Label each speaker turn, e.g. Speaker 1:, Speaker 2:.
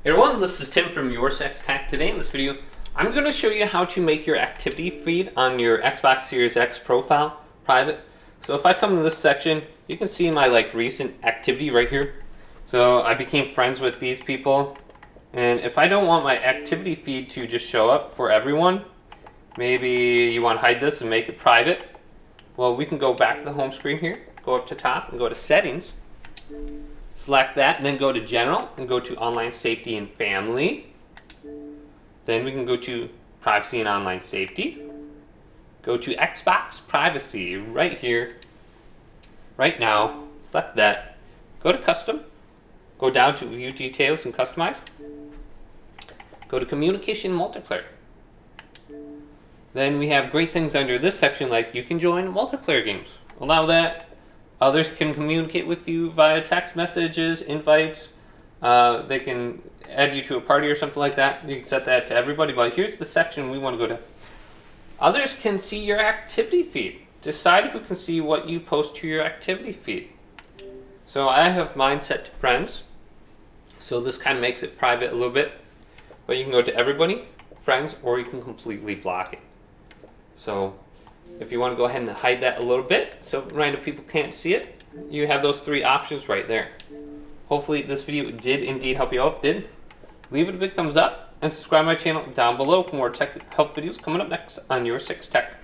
Speaker 1: Hey everyone, this is Tim from Your Sex Tech. Today in this video, I'm going to show you how to make your activity feed on your Xbox Series X profile private. So if I come to this section, you can see my recent activity right here. So I became friends with these people, and if I don't want my activity feed to just show up for everyone, maybe you want to hide this and make it private. Well, we can go back to the home screen here, go up to top and go to settings. Select that and then go to General and go to Online Safety and Family. Then we can go to Privacy and Online Safety. Go to Xbox Privacy right here, right now. Select that. Go to Custom. Go down to View Details and Customize. Go to Communication Multiplayer. Then we have great things under this section like you can join multiplayer games. Allow that. Others can communicate with you via text messages, invites. They can add you to a party or something like that. You can set that to everybody, but here's the section we want to go to. Others can see your activity feed. Decide who can see what you post to your activity feed. So I have mine set to friends. So this kind of makes it private a little bit. But you can go to everybody, friends, or you can completely block it. So if you want to go ahead and hide that a little bit so random people can't see it, you have those three options right there. Hopefully this video did indeed help you out. If it did, leave it a big thumbs up and subscribe to my channel down below for more tech help videos coming up next on Your Sex Tech.